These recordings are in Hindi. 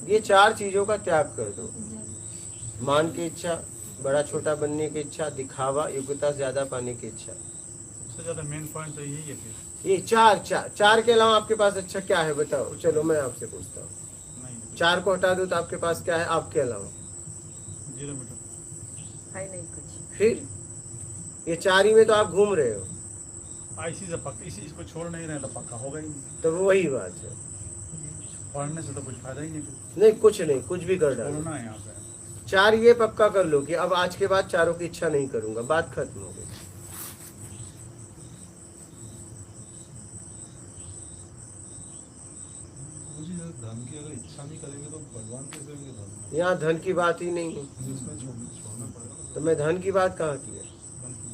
ये चार चीजों का त्याग कर दो। मान की इच्छा, बड़ा छोटा बनने की इच्छा, दिखावा, योग्यता से ज्यादा पाने की इच्छा। सबसे ज्यादा मेन पॉइंट तो यही है फिर। ये चार के अलावा आपके पास अच्छा क्या है बताओ? चलो मैं आपसे पूछता हूँ, नहीं, चार को हटा दो तो आपके पास क्या है आपके अलावा? 0 मीटर है नहीं कुछ। फिर ये चार ही में तो आप घूम रहे हो। इसी से पक्का, इसको छोड़ नहीं रहे तो पक्का होगा ही नहीं। तो वही बात है, पढ़ने से तो कुछ फायदा ही नहीं फिर। नहीं कुछ नहीं, कुछ भी कर डालो। छोड़ना है यहाँ पे। चार ये पक्का कर लो कि अब आज के बाद चारों की इच्छा नहीं करूंगा, बात खत्म हो गई। धन की अगर इच्छा नहीं करेंगे तो भगवान कैसे होंगे? धन यहाँ धन की बात ही नहीं है, इसमें छोड़ना पड़ेगा। तो मैं धन की बात कहाँ की है?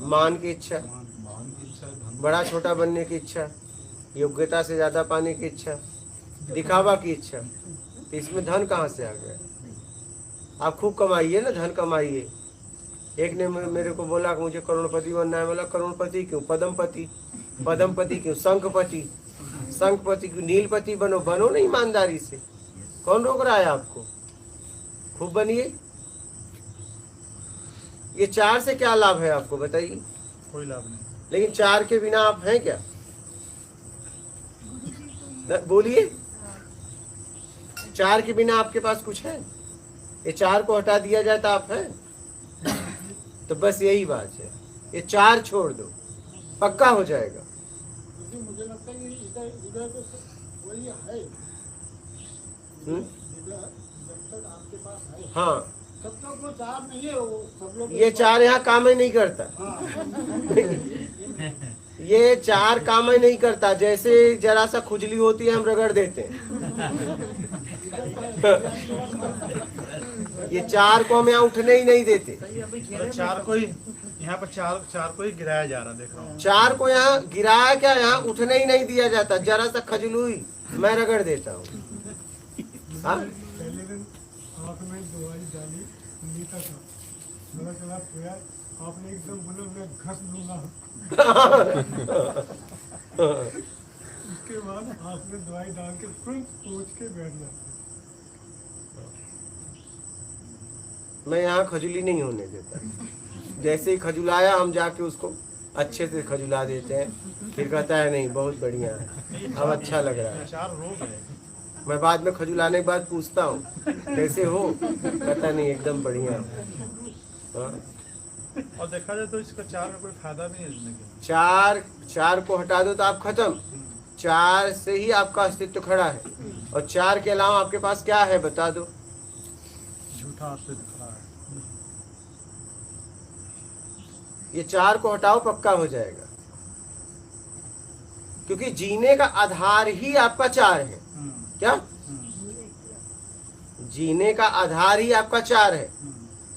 मान की इच्छा, मान की इच्छा है, धन बड़ा छोटा बनने की इच्छा, योग्यता से ज्यादा पाने की इच्छा, दिखावा की इच्छा, तो इसमें धन कहाँ से आ गया? आप खूब कमाइए ना, धन कमाइए। एक ने मेरे को बोला कि मुझे करोड़पति बनना है। बोला करोड़पति क्यों, पद्मपति, पद्मपति क्यों, शंखपति, शंखपति क्यों, नीलपति बनो। बनो ना ईमानदारी से, कौन रोक रहा है आपको? खूब बनिए। ये चार से क्या लाभ है आपको बताइए? कोई लाभ नहीं। लेकिन चार के बिना आप हैं क्या? बोलिए, चार के बिना आपके पास कुछ है? ये चार को हटा दिया जाए तो आप हैं? तो बस यही बात है, ये चार छोड़ दो, पक्का हो जाएगा। मुझे लगता है कि इधर तो वही है। जब तक आपके पास है, हाँ, तब तक वो चार नहीं है, वो सब लोग ये चार यहाँ काम ही नहीं करता। ये चार काम ही नहीं करता। जैसे जरा सा खुजली होती है हम रगड़ देते हैं। ये चार को हम यहाँ उठने ही नहीं देते। तो चार को ही यहाँ पर चार को ही गिराया जा रहा, देख रहा हूँ। चार को यहाँ गिराया क्या, यहाँ उठने ही नहीं दिया जाता। जरा सा खजलुई मैं रगड़ देता हूँ। हाँ? पहले दिन आपने दवाई डाली, नीता था, मेरा चला सोया, आपने एकदम बोला मैं घस लूंगा। उसके बाद आपने दवाई डाल के तुरंत सोच के बैठ जाते। मैं यहाँ खजुली नहीं होने देता। जैसे ही खजुलाया हम जाके उसको अच्छे से खजुला देते हैं। फिर कहता है नहीं बहुत बढ़िया है, अब अच्छा लग रहा है। चार रोग है। मैं बाद में खजुलाने के बाद पूछता हूँ कैसे हो, कहता नहीं एकदम बढ़िया है। हाँ? और देखा जाए तो इसका चार का कोई फायदा भी नहीं है जिंदगी। चार को हटा दो तो आप खत्म। चार से ही आपका अस्तित्व खड़ा है, और चार के अलावा आपके पास क्या है बता दो? झूठा अस्तित्व खड़ा है। ये चार को हटाओ, पक्का हो जाएगा। क्योंकि जीने का आधार ही आपका चार है। क्या? जीने का आधार ही आपका चार है।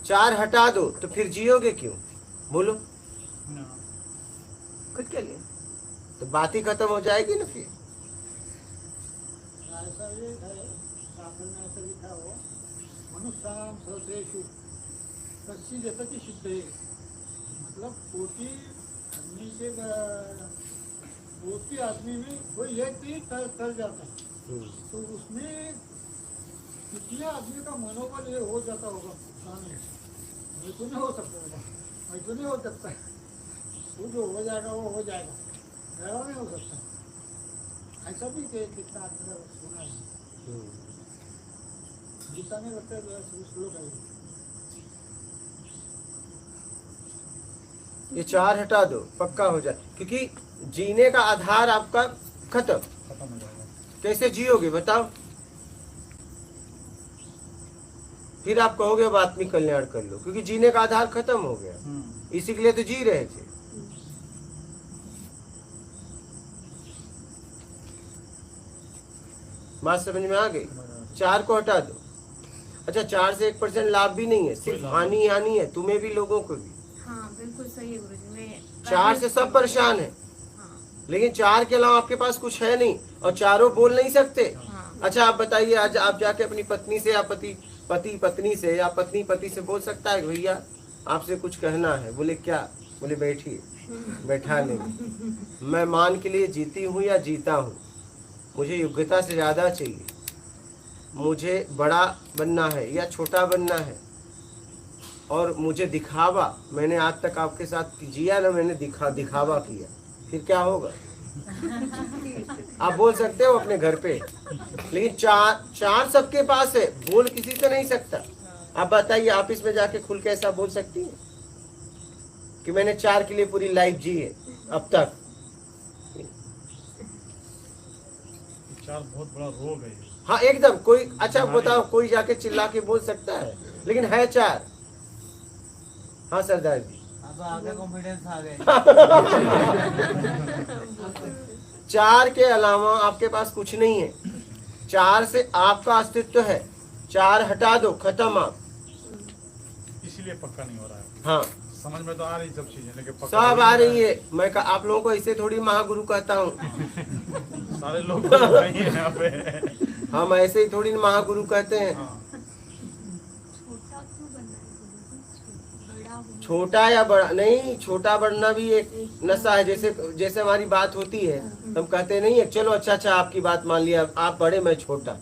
चार हटा दो तो फिर जियोगे क्यों? बोलो खुद के लिए, तो बात ही खत्म हो जाएगी ना फिर। ऐसा ये है, शास्त्र में ऐसा लिखा हो, मनुष्याम सर्वश्रेषु कच्ची जैसा की सिद्ध है। मतलब कोटि आदमी में कोई एक भी तर जाता है, तो उसमें कितने आदमी का मनोबल ये हो जाता होगा, मैं तो नहीं हो सकता होगा, मैं तो नहीं हो सकता, वो जो हो जाएगा वो हो जाएगा, ऐसा नहीं हो सकता। ऐसा भी कितना आदमी का सुना है, गीता में लगता है श्लोक है। ये चार हटा दो, पक्का हो जाए। क्योंकि जीने का आधार आपका खत्म हो जाएगा। कैसे जियोगे बताओ? फिर आप कहोगे अब आत्मिक कल्याण कर लो, क्योंकि जीने का आधार खत्म हो गया। इसी के लिए तो जी रहे थे। बात समझ में आ गई? चार को हटा दो। अच्छा, 4 से 1% लाभ भी नहीं है, सिर्फ हानि हानि है, तुम्हें भी लोगों को भी। हाँ बिल्कुल सही है गुरुजी। मैं 4 से सब परेशान है, हाँ, लेकिन 4 के अलावा आपके पास कुछ है नहीं, और चारों बोल नहीं सकते। हाँ। अच्छा आप बताइए, आज आप जाके अपनी पत्नी से या पति पत्नी से या पत्नी पति से बोल सकता है भैया आपसे कुछ कहना है? बोले क्या? बोले बैठिए, बैठा लेंगे। मैं मान के लिए जीती हूँ या जीता हूँ, मुझे योग्यता से ज्यादा चाहिए। मुझे बड़ा बनना है या छोटा बनना है और मुझे दिखावा, मैंने आज तक आपके साथ जिया ना, मैंने दिखावा किया, फिर क्या होगा? आप बोल सकते हो अपने घर पे, लेकिन चार सबके पास है, बोल किसी से नहीं सकता। आप बताइए, ऑफिस में जाके खुल के ऐसा बोल सकती है कि मैंने 4 के लिए पूरी लाइफ जी है अब तक? विचार बहुत बड़ा रोग है ये। हाँ एकदम। कोई अच्छा बताओ, कोई जाके चिल्ला के बोल सकता है? लेकिन है 4। हाँ सरदार जी, अब आगे कॉन्फिडेंस आ गए। 4 के अलावा आपके पास कुछ नहीं है। 4 से आपका अस्तित्व है, 4 हटा दो, खत्म आप। इसीलिए पक्का नहीं हो रहा है। हाँ समझ में तो आ रही सब चीजें, लेकिन पक्का सब हो आ नहीं रही है। मैं आप लोगों को ऐसे थोड़ी महागुरु कहता हूँ, रहा। सारे लोग नहीं है यहाँ पे। हम ऐसे ही थोड़ी महागुरु कहते हैं। हाँ। छोटा क्यों बनना है? बड़ा होना। छोटा या बड़ा नहीं, छोटा बढ़ना भी एक नशा है। जैसे हमारी बात होती है, हम कहते नहीं है चलो अच्छा आपकी बात मान लिया, आप बड़े मैं छोटा,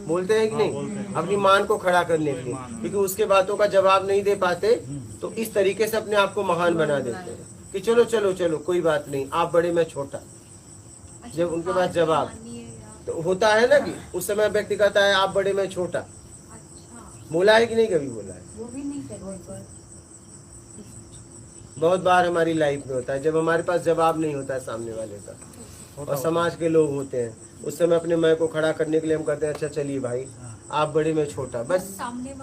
बोलते हैं कि हाँ, बोलते नहीं? हैं। अपनी मान को खड़ा करने के लिए, क्योंकि उसके बातों का जवाब नहीं दे पाते, तो इस तरीके से अपने आप को महान बना देते हैं कि चलो कोई बात नहीं, आप बड़े मैं छोटा। अच्छा, जब उनके बात पास जवाब मानिए या- तो होता है ना कि उस समय व्यक्ति कहता है आप बड़े मैं छोटा। अच्छा, बोला है कि नहीं? कभी बोला है? वो भी नहीं करने पर। बहुत बार हमारी लाइफ में होता है, जब हमारे पास जवाब नहीं होता है सामने वाले का, और समाज के लोग होते हैं, उस समय अपने मैं को खड़ा करने के लिए हम कहते हैं अच्छा चलिए भाई, आप बड़े मैं छोटा, बस। सामने वाला